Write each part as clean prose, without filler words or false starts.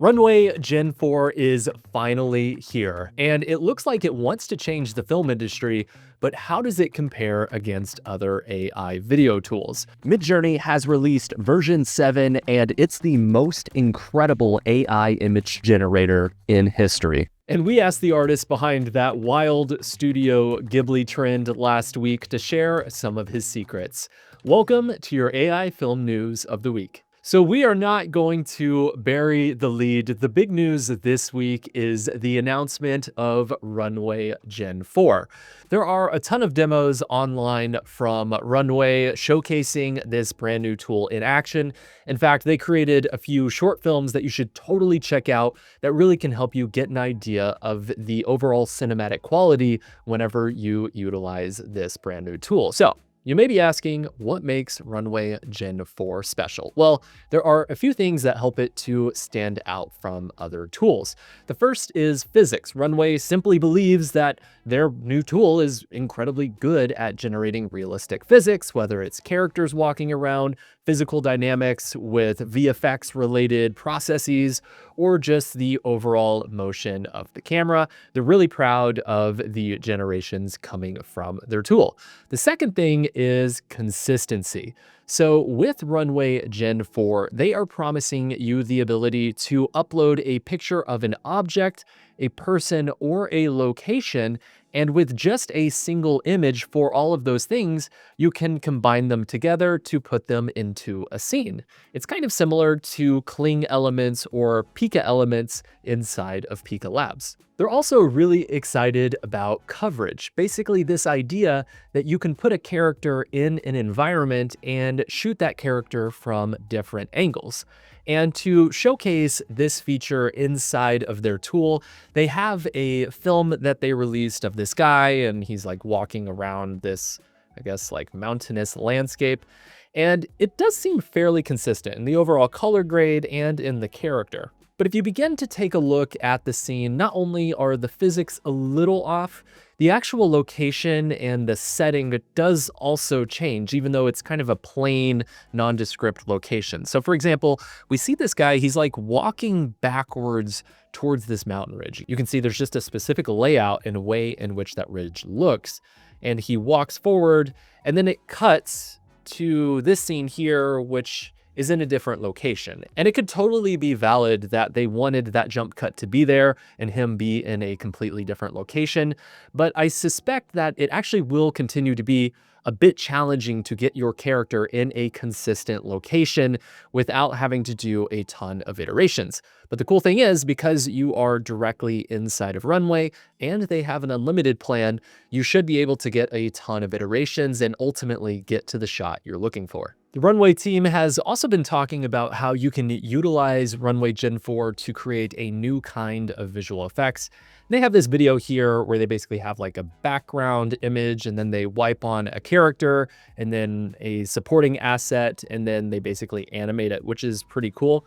Runway Gen 4 is finally here, and it looks like it wants to change the film industry, but how does it compare against other AI video tools? Midjourney has released version 7, and it's the most incredible AI image generator in history. And we asked the artist behind that wild Studio Ghibli trend last week to share some of his secrets. Welcome to your AI film news of the week. So we are not going to bury the lead. The big news this week is the announcement of Runway Gen 4. There are a ton of demos online from Runway showcasing this brand new tool in action. In fact, they created a few short films that you should totally check out that really can help you get an idea of the overall cinematic quality whenever you utilize this brand new tool. So you may be asking, what makes Runway Gen 4 special? Well, there are a few things that help it to stand out from other tools. The first is physics. Runway simply believes that their new tool is incredibly good at generating realistic physics, whether it's characters walking around, physical dynamics with VFX related processes, or just the overall motion of the camera. They're really proud of the generations coming from their tool. The second thing is consistency. So with Runway Gen 4, they are promising you the ability to upload a picture of an object, a person, or a location, and with just a single image for all of those things, you can combine them together to put them into a scene. It's kind of similar to Kling elements or Pika elements inside of Labs. They're also really excited about coverage. Basically, this idea that you can put a character in an environment and shoot that character from different angles. And to showcase this feature inside of their tool, they have a film that they released of this guy, and he's like walking around this, I guess, like mountainous landscape. And it does seem fairly consistent in the overall color grade and in the character. But if you begin to take a look at the scene, not only are the physics a little off, the actual location and the setting does also change, even though it's kind of a plain, nondescript location. So for example, we see this guy, he's like walking backwards towards this mountain ridge. You can see there's just a specific layout and way in which that ridge looks. And he walks forward, and then it cuts to this scene here, which is in a different location. And it could totally be valid that they wanted that jump cut to be there and him be in a completely different location. But I suspect that it actually will continue to be a bit challenging to get your character in a consistent location without having to do a ton of iterations. But the cool thing is, because you are directly inside of Runway and they have an unlimited plan, you should be able to get a ton of iterations and ultimately get to the shot you're looking for. The Runway team has also been talking about how you can utilize Runway Gen 4 to create a new kind of visual effects. And they have this video here where they basically have like a background image, and then they wipe on a character and then a supporting asset, and then they basically animate it, which is pretty cool.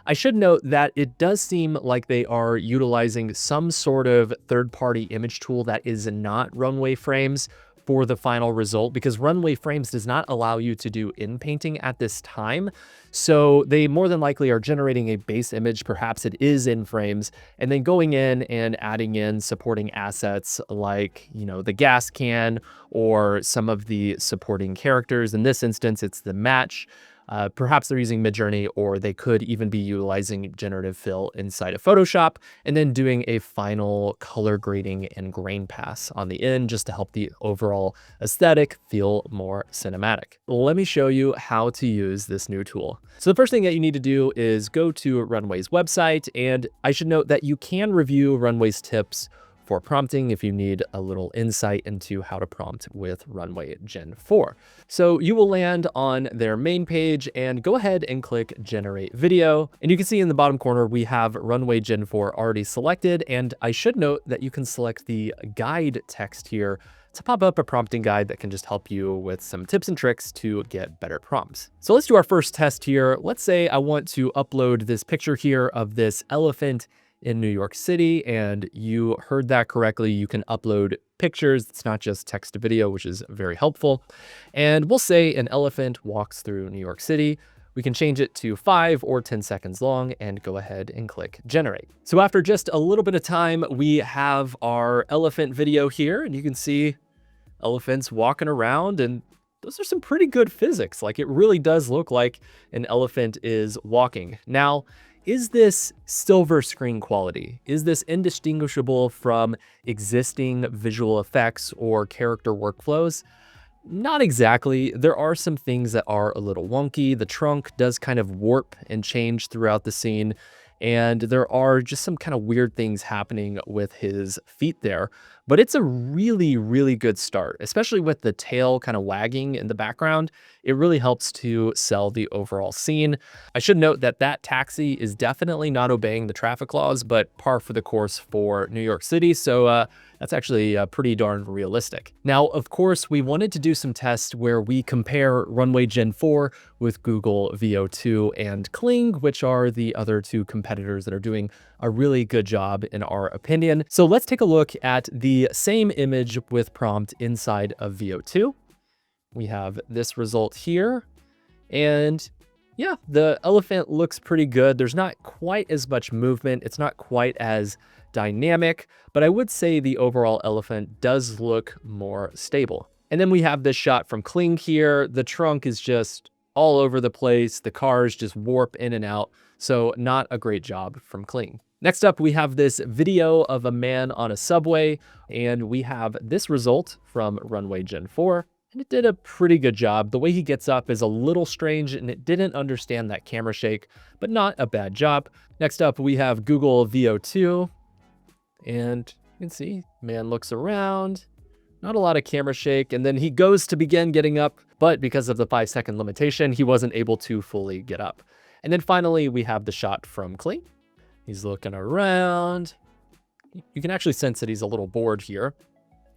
I should note that it does seem like they are utilizing some sort of third-party image tool that is not Runway Frames for the final result, because Runway Frames does not allow you to do in-painting at this time. So they more than likely are generating a base image, perhaps it is in frames, and then going in and adding in supporting assets like, the gas can or some of the supporting characters. In this instance, it's the match. Perhaps they're using Midjourney, or they could even be utilizing generative fill inside of Photoshop and then doing a final color grading and grain pass on the end just to help the overall aesthetic feel more cinematic. Let me show you how to use this new tool. So the first thing that you need to do is go to Runway's website, and I should note that you can review Runway's tips for prompting if you need a little insight into how to prompt with Runway Gen 4. So you will land on their main page and go ahead and click Generate Video. And you can see in the bottom corner, we have Runway Gen 4 already selected. And I should note that you can select the guide text here to pop up a prompting guide that can just help you with some tips and tricks to get better prompts. So let's do our first test here. Let's say I want to upload this picture here of this elephant in New York City, and you heard that correctly. You can upload pictures. It's not just text to video, which is very helpful. And we'll say an elephant walks through New York City. We can change it to 5 or 10 seconds long and go ahead and click generate. So after just a little bit of time, we have our elephant video here, and you can see elephants walking around, and those are some pretty good physics. Like, it really does look like an elephant is walking. Now, is this silver screen quality? Is this indistinguishable from existing visual effects or character workflows? Not exactly. There are some things that are a little wonky. The trunk does kind of warp and change throughout the scene, and there are just some kind of weird things happening with his feet there. But it's a really, really good start, especially with the tail kind of wagging in the background. It really helps to sell the overall scene. I should note that that taxi is definitely not obeying the traffic laws, but par for the course for New York City. So that's actually pretty darn realistic. Now, of course, we wanted to do some tests where we compare Runway Gen 4 with Google VO2 and Kling, which are the other two competitors that are doing a really good job in our opinion. So let's take a look at the same image with prompt inside of VO2. We have this result here, and yeah, the elephant looks pretty good. There's not quite as much movement. It's not quite as dynamic, but I would say the overall elephant does look more stable. And then we have this shot from Kling here. The trunk is just all over the place. The cars just warp in and out. So not a great job from Kling. Next up, we have this video of a man on a subway, and we have this result from Runway Gen 4. And it did a pretty good job. The way he gets up is a little strange, and it didn't understand that camera shake, but not a bad job. Next up, we have Google VO2, and you can see, man looks around, not a lot of camera shake, and then he goes to begin getting up, but because of the 5-second limitation, he wasn't able to fully get up. And then finally, we have the shot from Kling. He's looking around. You can actually sense that he's a little bored here.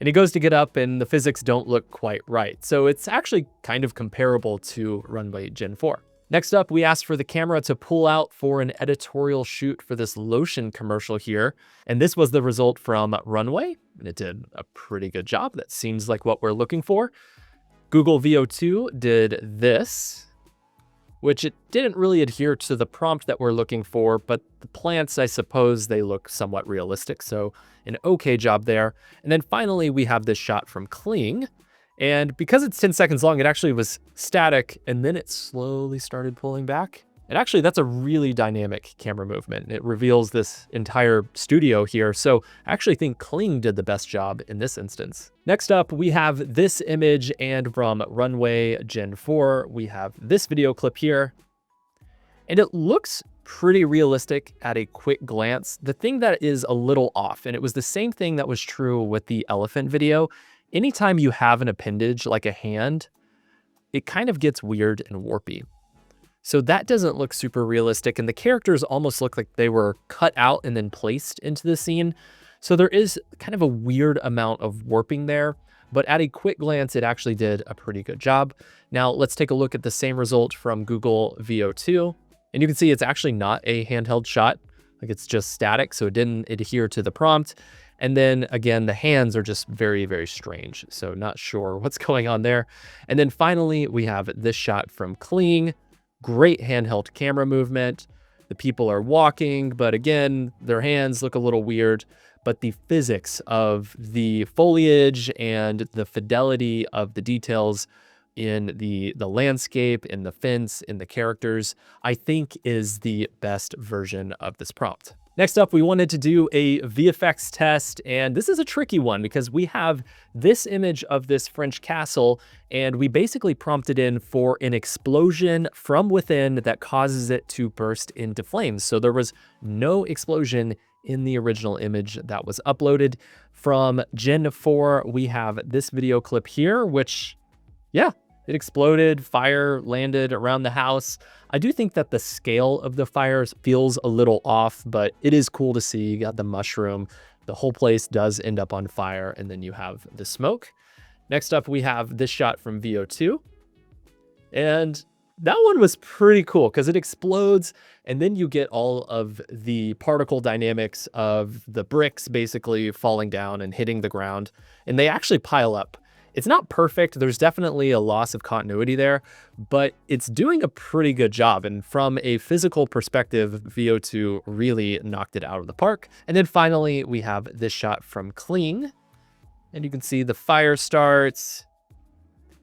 And he goes to get up, and the physics don't look quite right. So it's actually kind of comparable to Runway Gen 4. Next up, we asked for the camera to pull out for an editorial shoot for this lotion commercial here. And this was the result from Runway, and it did a pretty good job. That seems like what we're looking for. Google VO2 did this, which it didn't really adhere to the prompt that we're looking for, but the plants, I suppose they look somewhat realistic, so an okay job there. And then finally, we have this shot from Kling, and because it's 10 seconds long, it actually was static, and then it slowly started pulling back. And actually, that's a really dynamic camera movement. It reveals this entire studio here, so I actually think Kling did the best job in this instance. Next up, we have this image, and from Runway Gen 4, we have this video clip here. And it looks pretty realistic at a quick glance. The thing that is a little off, and it was the same thing that was true with the elephant video, anytime you have an appendage like a hand, it kind of gets weird and warpy. So that doesn't look super realistic, and the characters almost look like they were cut out and then placed into the scene. So there is kind of a weird amount of warping there, but at a quick glance, it actually did a pretty good job. Now let's take a look at the same result from Google VO2, and you can see it's actually not a handheld shot. Like, it's just static, so it didn't adhere to the prompt. And then again, the hands are just very, very strange. So not sure what's going on there. And then finally, we have this shot from Kling. Great handheld camera movement. The people are walking, but again, their hands look a little weird. But the physics of the foliage and the fidelity of the details in the landscape, in the fence, in the characters, I think is the best version of this prompt. Next up, we wanted to do a VFX test, and this is a tricky one because we have this image of this French castle, and we basically prompted in for an explosion from within that causes it to burst into flames. So there was no explosion in the original image that was uploaded. From Gen 4, we have this video clip here, which, yeah, it exploded, fire landed around the house. I do think that the scale of the fires feels a little off, but it is cool to see. You got the mushroom, the whole place does end up on fire, and then you have the smoke. Next up, we have this shot from VO2. And that one was pretty cool because it explodes, and then you get all of the particle dynamics of the bricks basically falling down and hitting the ground, and they actually pile up. It's not perfect. There's definitely a loss of continuity there, but it's doing a pretty good job. And from a physical perspective, VO2 really knocked it out of the park. And then finally, we have this shot from Kling. And you can see the fire starts.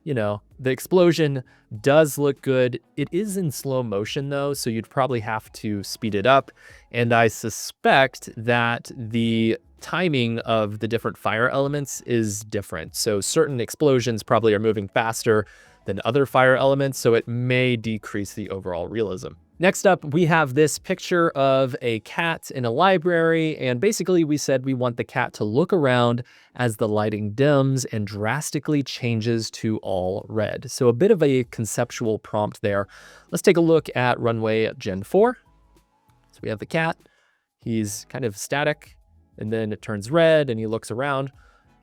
You know, the explosion does look good. It is in slow motion though, so you'd probably have to speed it up. And I suspect that the timing of the different fire elements is different. So certain explosions probably are moving faster than other fire elements, so it may decrease the overall realism. Next up, we have this picture of a cat in a library, and basically we said we want the cat to look around as the lighting dims and drastically changes to all red. So a bit of a conceptual prompt there. Let's take a look at Runway Gen 4. So we have the cat. He's kind of static, and then it turns red, and he looks around.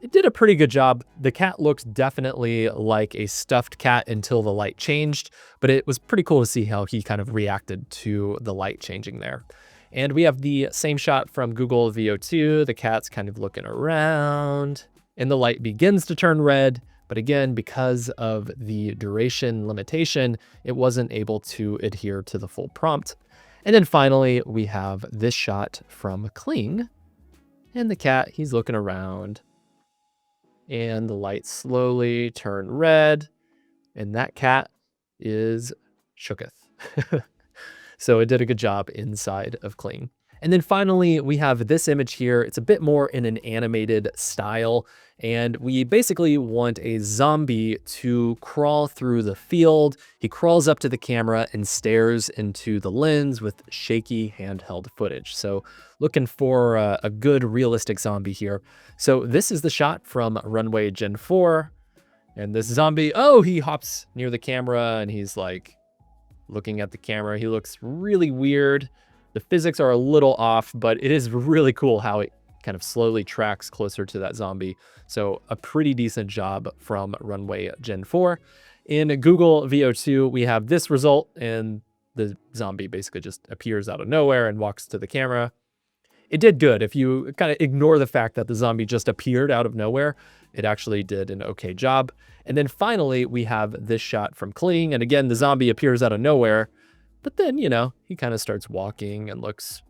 It did a pretty good job. The cat looks definitely like a stuffed cat until the light changed, but it was pretty cool to see how he kind of reacted to the light changing there. And we have the same shot from Google VO2. The cat's kind of looking around, and the light begins to turn red. But again, because of the duration limitation, it wasn't able to adhere to the full prompt. And then finally, we have this shot from Kling, and the cat, he's looking around. And the lights slowly turn red, and that cat is shooketh. So it did a good job inside of Kling. And then finally, we have this image here. It's a bit more in an animated style, and we basically want a zombie to crawl through the field. He crawls up to the camera and stares into the lens with shaky handheld footage. So looking for a good realistic zombie here. So this is the shot from Runway Gen 4, and this zombie, oh, he hops near the camera and he's like looking at the camera. He looks really weird. The physics are a little off, but it is really cool how it kind of slowly tracks closer to that zombie. So a pretty decent job from Runway Gen 4. In Google VO2, we have this result, and the zombie basically just appears out of nowhere and walks to the camera. It did good. If you kind of ignore the fact that the zombie just appeared out of nowhere, it actually did an okay job. And then finally, we have this shot from Kling. And again, the zombie appears out of nowhere. But then, you know, he kind of starts walking and looks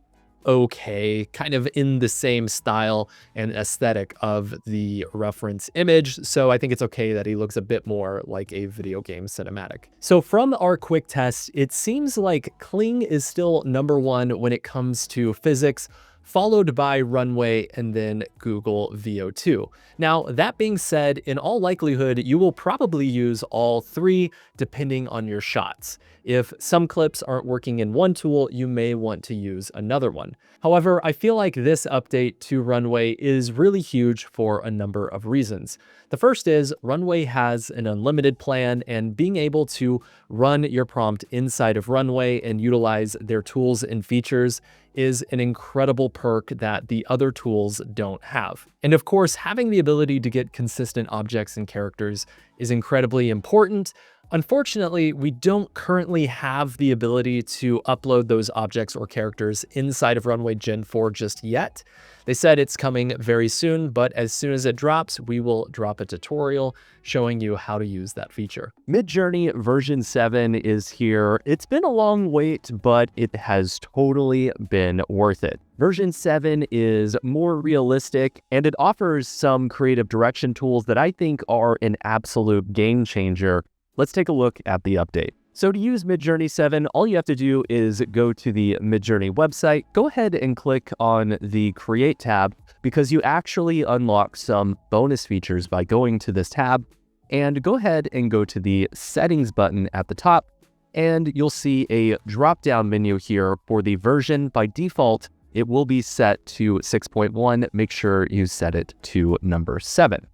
okay, kind of in the same style and aesthetic of the reference image. So I think it's okay that he looks a bit more like a video game cinematic. So from our quick test, it seems like Kling is still #1 when it comes to physics, followed by Runway and then Google VO2. Now, that being said, in all likelihood, you will probably use all three depending on your shots. If some clips aren't working in one tool, you may want to use another one. However, I feel like this update to Runway is really huge for a number of reasons. The first is Runway has an unlimited plan, and being able to run your prompt inside of Runway and utilize their tools and features is an incredible perk that the other tools don't have. And of course, having the ability to get consistent objects and characters is incredibly important. Unfortunately, we don't currently have the ability to upload those objects or characters inside of Runway Gen 4 just yet. They said it's coming very soon, but as soon as it drops, we will drop a tutorial showing you how to use that feature. Midjourney version 7 is here. It's been a long wait, but it has totally been worth it. Version 7 is more realistic, and it offers some creative direction tools that I think are an absolute game changer. Let's take a look at the update. So to use Midjourney 7, all you have to do is go to the Midjourney website, go ahead and click on the Create tab, because you actually unlock some bonus features by going to this tab, and go ahead and go to the Settings button at the top, and you'll see a drop-down menu here for the version. By default, it will be set to 6.1. Make sure you set it to number 7.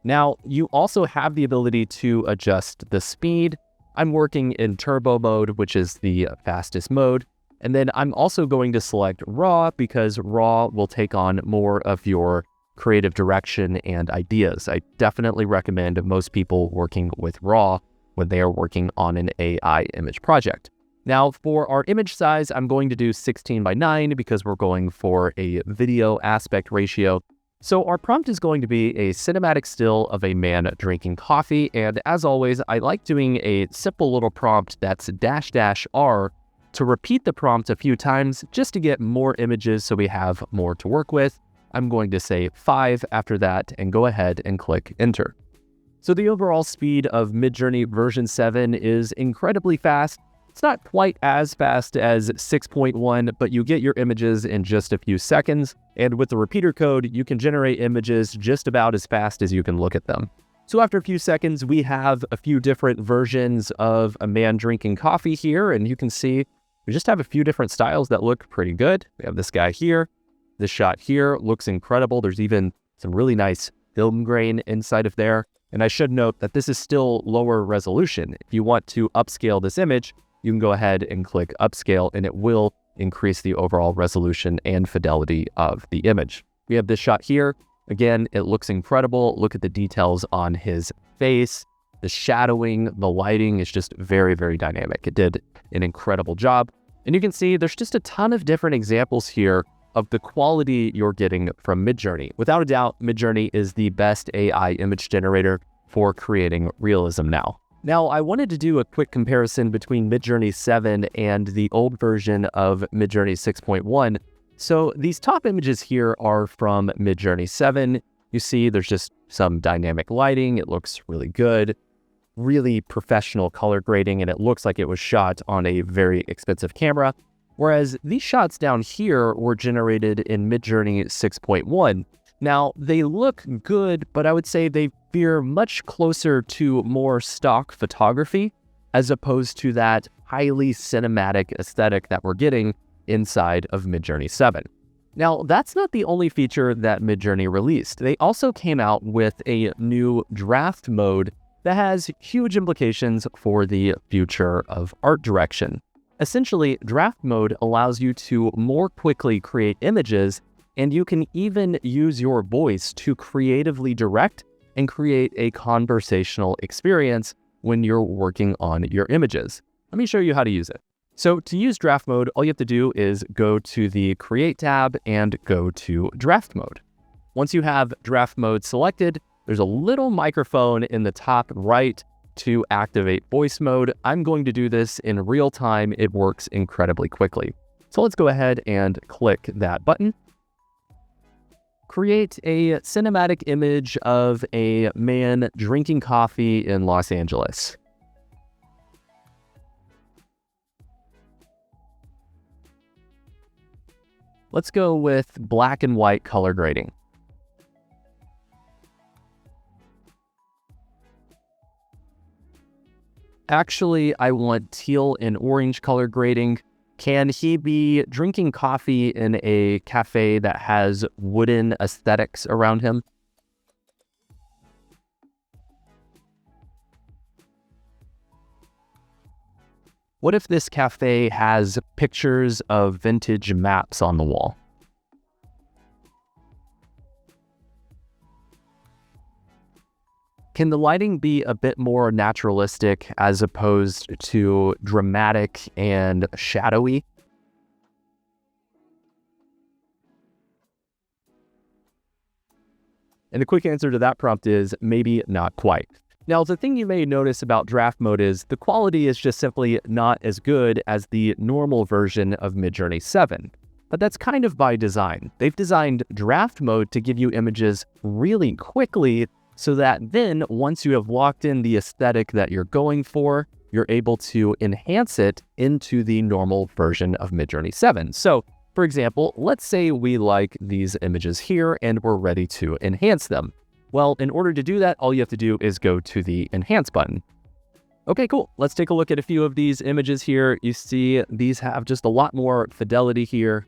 Now, you also have the ability to adjust the speed. I'm working in turbo mode, which is the fastest mode. And then I'm also going to select raw, because raw will take on more of your creative direction and ideas. I definitely recommend most people working with raw when they are working on an AI image project. Now, for our image size, I'm going to do 16:9 because we're going for a video aspect ratio. So our prompt is going to be a cinematic still of a man drinking coffee. And as always, I like doing a simple little prompt that's --R to repeat the prompt a few times just to get more images so we have more to work with. I'm going to say 5 after that and go ahead and click enter. So the overall speed of Midjourney version 7 is incredibly fast. It's not quite as fast as 6.1, but you get your images in just a few seconds. And with the repeater code, you can generate images just about as fast as you can look at them. So after a few seconds, we have a few different versions of a man drinking coffee here. And you can see we just have a few different styles that look pretty good. We have this guy here. This shot here looks incredible. There's even some really nice film grain inside of there. And I should note that this is still lower resolution. If you want to upscale this image, you can go ahead and click upscale and it will increase the overall resolution and fidelity of the image. We have this shot here. Again, it looks incredible. Look at the details on his face. The shadowing, the lighting is just very, very dynamic. It did an incredible job. And you can see there's just a ton of different examples here of the quality you're getting from Midjourney. Without a doubt, Midjourney is the best AI image generator for creating realism now. Now, I wanted to do a quick comparison between Midjourney 7 and the old version of Midjourney 6.1. So these top images here are from Midjourney 7. You see there's just some dynamic lighting. It looks really good, really professional color grading, and it looks like it was shot on a very expensive camera. Whereas these shots down here were generated in Midjourney 6.1. Now, they look good, but I would say they veer much closer to more stock photography as opposed to that highly cinematic aesthetic that we're getting inside of Midjourney 7. Now, that's not the only feature that Midjourney released. They also came out with a new draft mode that has huge implications for the future of art direction. Essentially, draft mode allows you to more quickly create images, and you can even use your voice to creatively direct and create a conversational experience when you're working on your images. Let me show you how to use it. So to use draft mode, all you have to do is go to the Create tab and go to Draft Mode. Once you have draft mode selected, there's a little microphone in the top right to activate voice mode. I'm going to do this in real time. It works incredibly quickly. So let's go ahead and click that button. Create a cinematic image of a man drinking coffee in Los Angeles. Let's go with black and white color grading. Actually, I want teal and orange color grading. Can he be drinking coffee in a cafe that has wooden aesthetics around him? What if this cafe has pictures of vintage maps on the wall? Can the lighting be a bit more naturalistic as opposed to dramatic and shadowy? And the quick answer to that prompt is maybe not quite. Now, the thing you may notice about draft mode is the quality is just simply not as good as the normal version of Midjourney 7. But that's kind of by design. They've designed draft mode to give you images really quickly so that then once you have locked in the aesthetic that you're going for, you're able to enhance it into the normal version of Midjourney 7. So, for example, let's say we like these images here and we're ready to enhance them. Well, in order to do that, all you have to do is go to the Enhance button. Okay, cool. Let's take a look at a few of these images here. You see these have just a lot more fidelity here.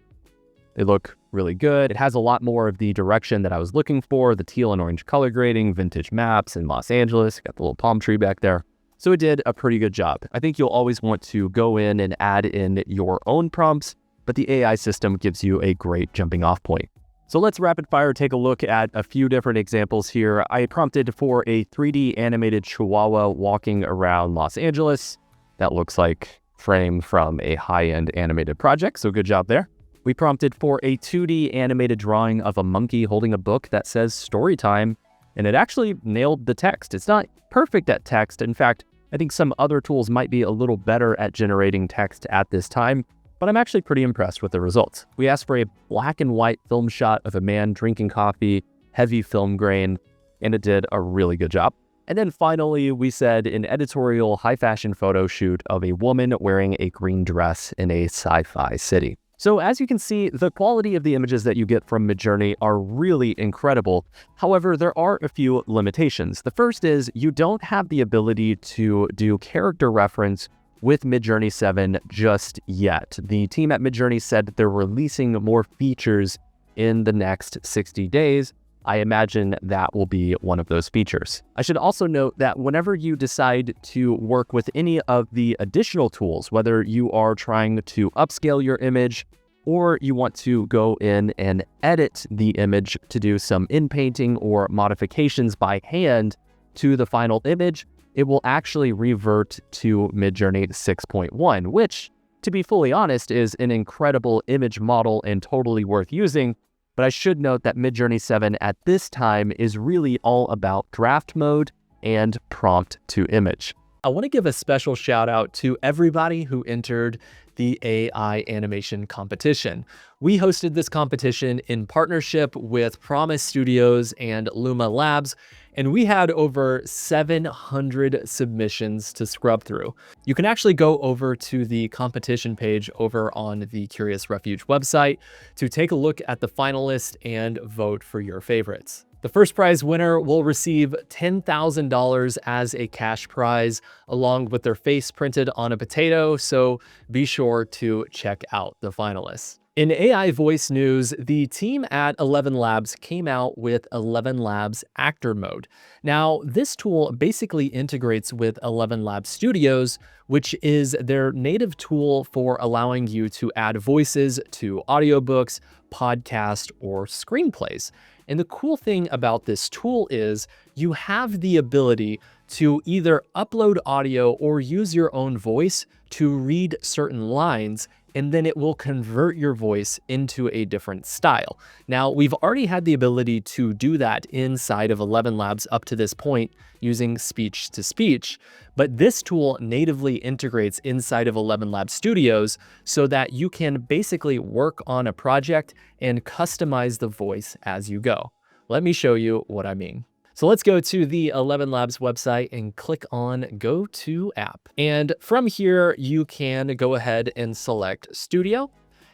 They look really good. It has a lot more of the direction that I was looking for, the teal and orange color grading, vintage maps in Los Angeles. Got the little palm tree back there. So it did a pretty good job. I think you'll always want to go in and add in your own prompts, but the AI system gives you a great jumping off point. So let's rapid fire take a look at a few different examples here. I prompted for a 3D animated chihuahua walking around Los Angeles. That looks like frame from a high-end animated project, so good job there. We prompted for a 2D animated drawing of a monkey holding a book that says story time, and it actually nailed the text. It's not perfect at text. In fact, I think some other tools might be a little better at generating text at this time, but I'm actually pretty impressed with the results. We asked for a black and white film shot of a man drinking coffee, heavy film grain, and it did a really good job. And then finally, we said an editorial high fashion photo shoot of a woman wearing a green dress in a sci-fi city. So as you can see, the quality of the images that you get from Midjourney are really incredible. However, there are a few limitations. The first is you don't have the ability to do character reference with Midjourney 7 just yet. The team at Midjourney said that they're releasing more features in the next 60 days. I imagine that will be one of those features. I should also note that whenever you decide to work with any of the additional tools, whether you are trying to upscale your image or you want to go in and edit the image to do some inpainting or modifications by hand to the final image, it will actually revert to Midjourney 6.1, which, to be fully honest, is an incredible image model and totally worth using. But I should note that Midjourney 7 at this time is really all about draft mode and prompt to image. I want to give a special shout out to everybody who entered the AI animation competition. We hosted this competition in partnership with Promise Studios and Luma Labs, and we had over 700 submissions to scrub through. You can actually go over to the competition page over on the Curious Refuge website to take a look at the finalists and vote for your favorites. The first prize winner will receive $10,000 as a cash prize, along with their face printed on a potato, so be sure to check out the finalists. In AI voice news, the team at Elevenlabs came out with Elevenlabs Actor Mode. Now, this tool basically integrates with Elevenlabs Studios, which is their native tool for allowing you to add voices to audiobooks, podcasts, or screenplays. And the cool thing about this tool is you have the ability to either upload audio or use your own voice to read certain lines, and then it will convert your voice into a different style. Now, we've already had the ability to do that inside of Elevenlabs up to this point using speech-to-speech, but this tool natively integrates inside of Elevenlabs Studios so that you can basically work on a project and customize the voice as you go. Let me show you what I mean. So let's go to the Elevenlabs website and click on Go to App. And from here, you can go ahead and select Studio.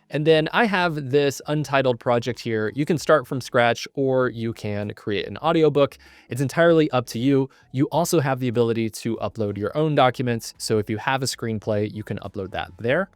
And then I have this untitled project here. You can start from scratch or you can create an audiobook. It's entirely up to you. You also have the ability to upload your own documents. So if you have a screenplay, you can upload that there.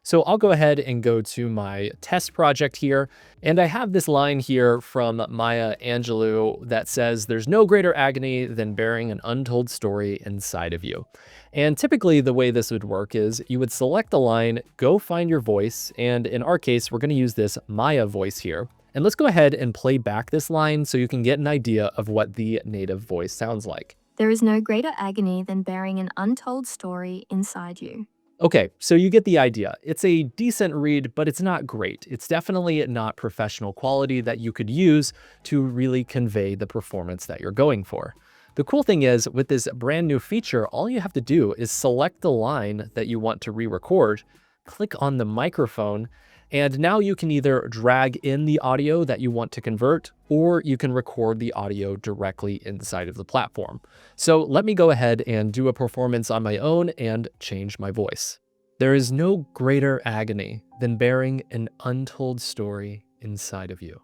So I'll go ahead and go to my test project here. And I have this line here from Maya Angelou that says, "There's no greater agony than bearing an untold story inside of you." And typically the way this would work is you would select the line, go find your voice. And in our case, we're going to use this Maya voice here. And let's go ahead and play back this line so you can get an idea of what the native voice sounds like. There is no greater agony than bearing an untold story inside you. Okay, so you get the idea. It's a decent read, but it's not great. It's definitely not professional quality that you could use to really convey the performance that you're going for. The cool thing is, with this brand new feature, all you have to do is select the line that you want to re-record, click on the microphone, and now you can either drag in the audio that you want to convert, or you can record the audio directly inside of the platform. So let me go ahead and do a performance on my own and change my voice. There is no greater agony than bearing an untold story inside of you.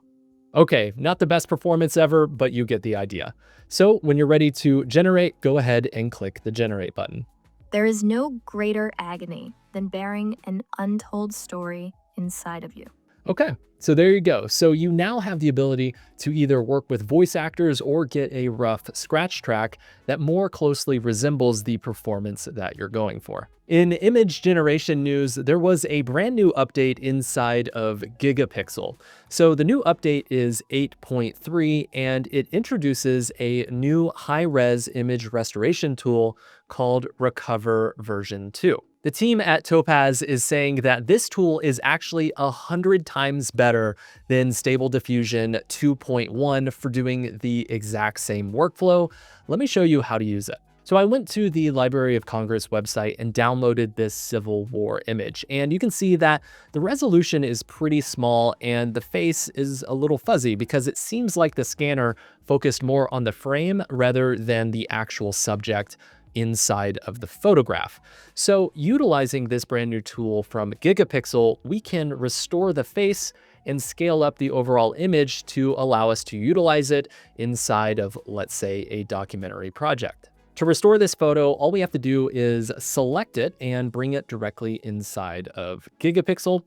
Okay, not the best performance ever, but you get the idea. So when you're ready to generate, go ahead and click the generate button. There is no greater agony than bearing an untold story inside of you. Okay, so there you go. So you now have the ability to either work with voice actors or get a rough scratch track that more closely resembles the performance that you're going for. In image generation news, there was a brand new update inside of Gigapixel. So the new update is 8.3 and it introduces a new high-res image restoration tool called Recover version 2. The team at Topaz is saying that this tool is actually 100 times better than Stable Diffusion 2.1 for doing the exact same workflow. Let me show you how to use it. So I went to the Library of Congress website and downloaded this Civil War image, and you can see that the resolution is pretty small and the face is a little fuzzy because it seems like the scanner focused more on the frame rather than the actual subject inside of the photograph. So utilizing this brand new tool from Gigapixel, we can restore the face and scale up the overall image to allow us to utilize it inside of, let's say, a documentary project. To restore this photo, all we have to do is select it and bring it directly inside of Gigapixel.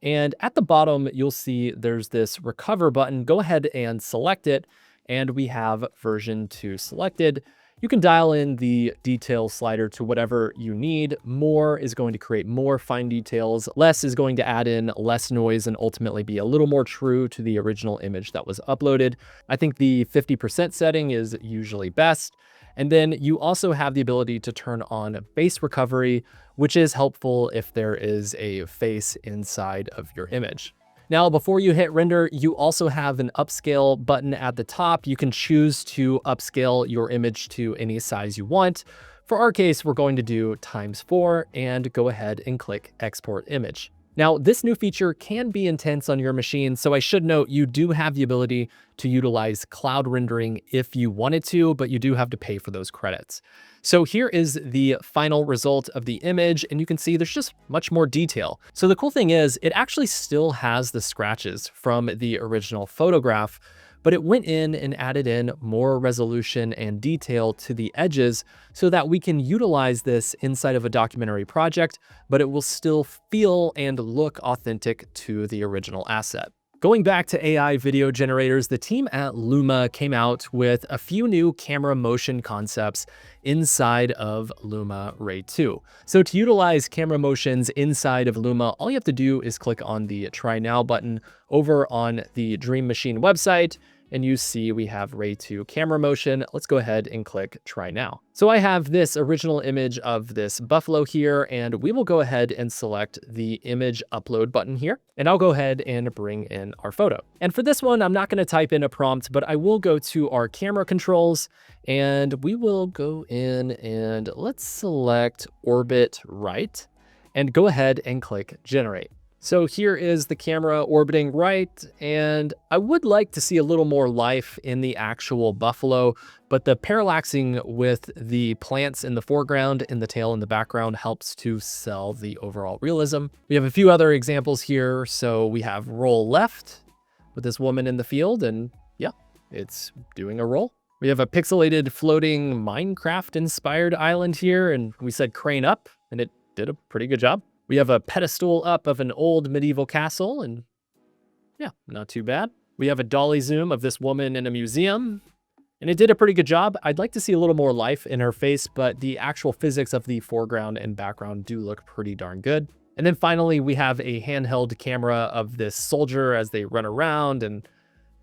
And at the bottom, you'll see there's this recover button. Go ahead and select it, and we have version 2 selected. You can dial in the detail slider to whatever you need. More is going to create more fine details. Less is going to add in less noise and ultimately be a little more true to the original image that was uploaded. I think the 50% setting is usually best. And then you also have the ability to turn on face recovery, which is helpful if there is a face inside of your image. Now, before you hit render, you also have an upscale button at the top. You can choose to upscale your image to any size you want. For our case, we're going to do ×4 and go ahead and click export image. Now, this new feature can be intense on your machine, so I should note you do have the ability to utilize cloud rendering if you wanted to, but you do have to pay for those credits. So here is the final result of the image, and you can see there's just much more detail. So the cool thing is it actually still has the scratches from the original photograph, but it went in and added in more resolution and detail to the edges so that we can utilize this inside of a documentary project, but it will still feel and look authentic to the original asset. Going back to AI video generators, the team at Luma came out with a few new camera motion concepts inside of Luma Ray 2. So to utilize camera motions inside of Luma, all you have to do is click on the Try Now button over on the Dream Machine website, and you see we have Ray 2 camera motion. Let's go ahead and click Try Now. So I have this original image of this buffalo here, and we will go ahead and select the image upload button here, and I'll go ahead and bring in our photo. And for this one, I'm not gonna type in a prompt, but I will go to our camera controls, and we will go in and let's select orbit right, and go ahead and click generate. So here is the camera orbiting right, and I would like to see a little more life in the actual buffalo, but the parallaxing with the plants in the foreground and the tail in the background helps to sell the overall realism. We have a few other examples here. So we have roll left with this woman in the field, and yeah, it's doing a roll. We have a pixelated floating Minecraft-inspired island here, and we said crane up, and it did a pretty good job. We have a pedestal up of an old medieval castle, and yeah, not too bad. We have a dolly zoom of this woman in a museum, and it did a pretty good job. I'd like to see a little more life in her face, but the actual physics of the foreground and background do look pretty darn good. And then finally, we have a handheld camera of this soldier as they run around, and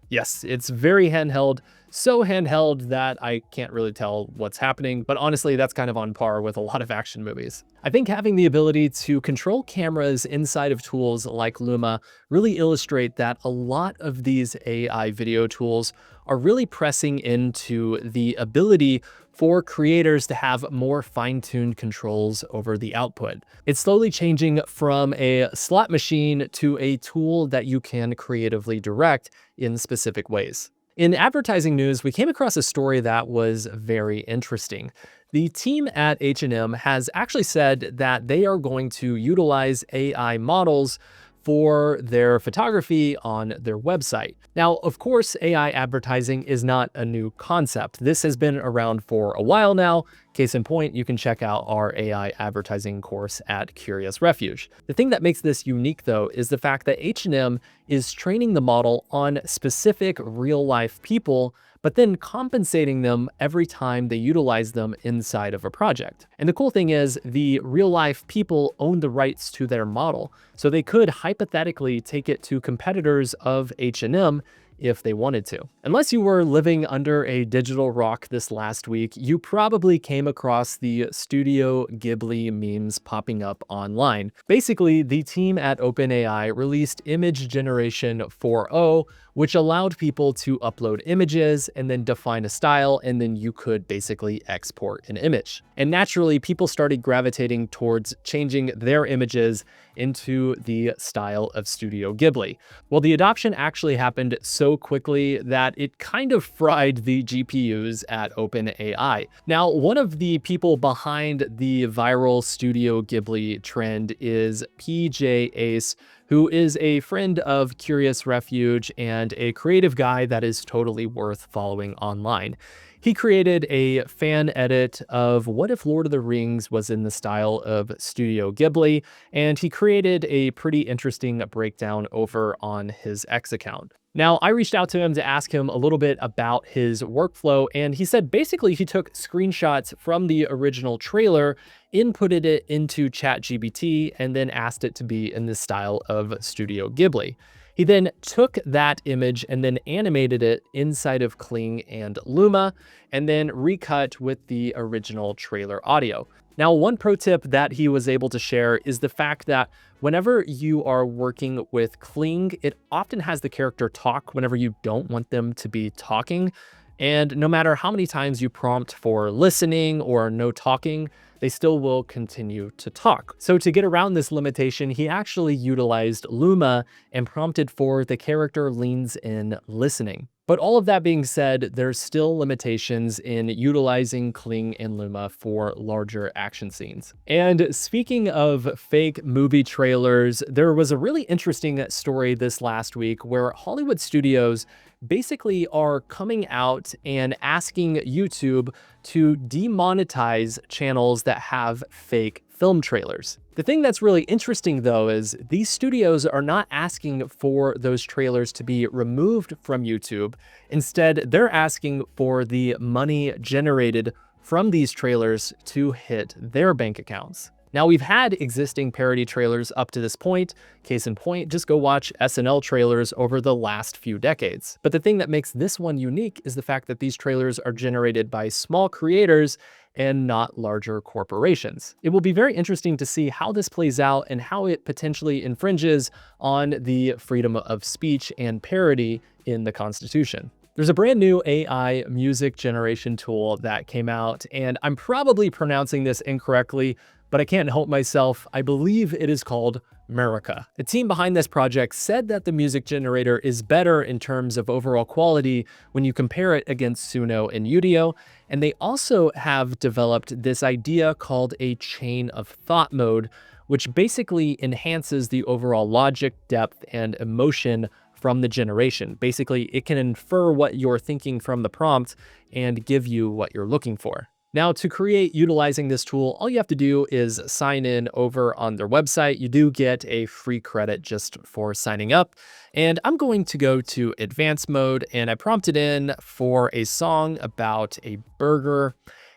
yes, it's very handheld. So handheld that I can't really tell what's happening, but honestly, that's kind of on par with a lot of action movies. I think having the ability to control cameras inside of tools like Luma really illustrate that a lot of these AI video tools are really pressing into the ability for creators to have more fine-tuned controls over the output. It's slowly changing from a slot machine to a tool that you can creatively direct in specific ways. In advertising news, we came across a story that was very interesting. The team at H&M has actually said that they are going to utilize AI models for their photography on their website. Now, of course, AI advertising is not a new concept. This has been around for a while now. Case in point, you can check out our AI advertising course at Curious Refuge. The thing that makes this unique, though, is the fact that H&M is training the model on specific real-life people, but then compensating them every time they utilize them inside of a project. And the cool thing is the real-life people own the rights to their model, so they could hypothetically take it to competitors of H&M if they wanted to. Unless you were living under a digital rock this last week, you probably came across the Studio Ghibli memes popping up online. Basically, the team at OpenAI released Image Generation 4.0, which allowed people to upload images and then define a style, and then you could basically export an image. And naturally, people started gravitating towards changing their images into the style of Studio Ghibli. Well, the adoption actually happened so quickly that it kind of fried the GPUs at OpenAI. Now, one of the people behind the viral Studio Ghibli trend is PJ Ace, who is a friend of Curious Refuge and a creative guy that is totally worth following online. He created a fan edit of what if Lord of the Rings was in the style of Studio Ghibli, and he created a pretty interesting breakdown over on his X account. Now, I reached out to him to ask him a little bit about his workflow, and he said basically he took screenshots from the original trailer, inputted it into ChatGPT, and then asked it to be in the style of Studio Ghibli. He then took that image and then animated it inside of Kling and Luma, and then recut with the original trailer audio. Now, one pro tip that he was able to share is the fact that whenever you are working with Kling, it often has the character talk whenever you don't want them to be talking. And no matter how many times you prompt for listening or no talking, they still will continue to talk. So to get around this limitation, he actually utilized Luma and prompted for the character leans in listening. But all of that being said, there's still limitations in utilizing Kling and Luma for larger action scenes. And speaking of fake movie trailers, there was a really interesting story this last week where Hollywood studios basically are coming out and asking YouTube to demonetize channels that have fake film trailers. The thing that's really interesting though is these studios are not asking for those trailers to be removed from YouTube. Instead, they're asking for the money generated from these trailers to hit their bank accounts. Now, we've had existing parody trailers up to this point. Case in point, just go watch SNL trailers over the last few decades. But the thing that makes this one unique is the fact that these trailers are generated by small creators and not larger corporations. It will be very interesting to see how this plays out and how it potentially infringes on the freedom of speech and parody in the Constitution. There's a brand new AI music generation tool that came out, and I'm probably pronouncing this incorrectly, but I can't help myself. I believe it is called Murica. The team behind this project said that the music generator is better in terms of overall quality when you compare it against Suno and Udio, and they also have developed this idea called a chain of thought mode, which basically enhances the overall logic, depth, and emotion from the generation. Basically, it can infer what you're thinking from the prompt and give you what you're looking for. Now, to create utilizing this tool, all you have to do is sign in over on their website. You do get a free credit just for signing up. And I'm going to go to advanced mode, and I prompted in for a song about a burger.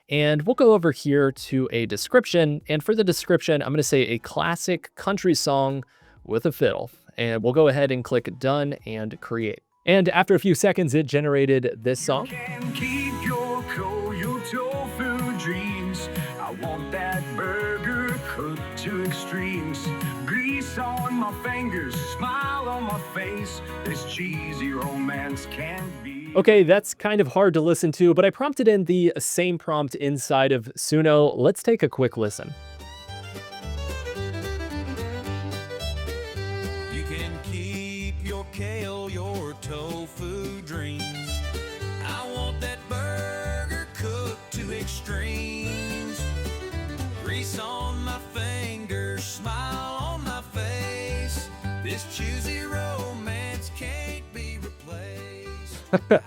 And we'll go over here to a description. And for the description, I'm going to say a classic country song with a fiddle. And we'll go ahead and click done and create. And after a few seconds, it generated this song. Dreams. I want that burger cooked to extremes. Grease on my fingers, smile on my face. This cheesy romance can't be. Okay, that's kind of hard to listen to, but I prompted in the same prompt inside of Suno. Let's take a quick listen. You can keep your kale, your tofu dreams. I want that burger cooked to extremes. Grease on my fingers, smile on my face. This choosy romance can't be replaced.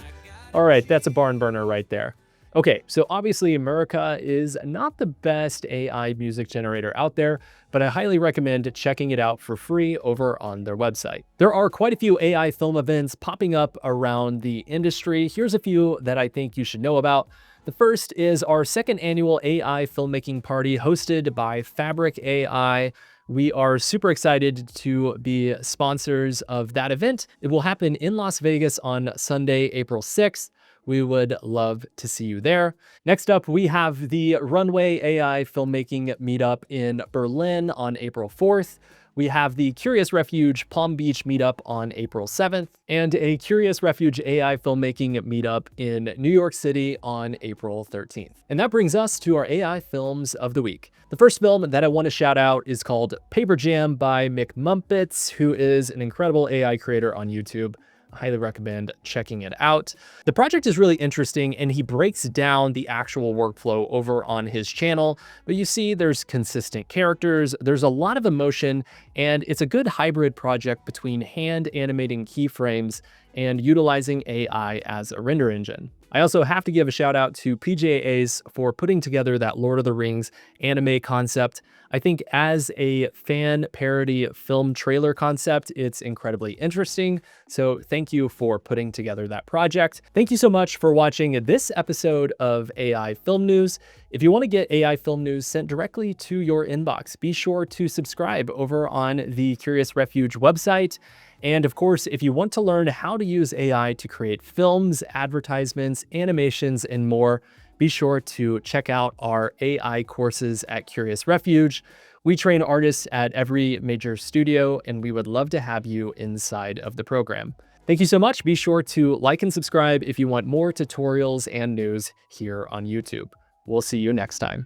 All right, that's a barn burner right there. Okay, so obviously Murica is not the best AI music generator out there, but I highly recommend checking it out for free over on their website. There are quite a few AI film events popping up around the industry. Here's a few that I think you should know about. The first is our second annual AI filmmaking party hosted by Fabric AI, We are super excited to be sponsors of that event. It will happen in Las Vegas on Sunday, April 6th. We would love to see you there. Next up, we have the Runway AI filmmaking meetup in Berlin on April 4th. We have the Curious Refuge Palm Beach meetup on April 7th, and a Curious Refuge AI filmmaking meetup in New York City on April 13th. And that brings us to our AI films of the week. The first film that I want to shout out is called Paper Jam by MickMumpitz, who is an incredible AI creator on YouTube. I highly recommend checking it out. The project is really interesting, and he breaks down the actual workflow over on his channel. But you see, there's consistent characters, there's a lot of emotion, and it's a good hybrid project between hand animating keyframes and utilizing AI as a render engine. I also have to give a shout out to PJAs for putting together that Lord of the Rings anime concept. I think as a fan parody film trailer concept, it's incredibly interesting. So thank you for putting together that project. Thank you so much for watching this episode of AI Film News. If you want to get AI film news sent directly to your inbox, be sure to subscribe over on the Curious Refuge website. And of course, if you want to learn how to use AI to create films, advertisements, animations, and more, be sure to check out our AI courses at Curious Refuge. We train artists at every major studio, and we would love to have you inside of the program. Thank you so much. Be sure to like and subscribe if you want more tutorials and news here on YouTube. We'll see you next time.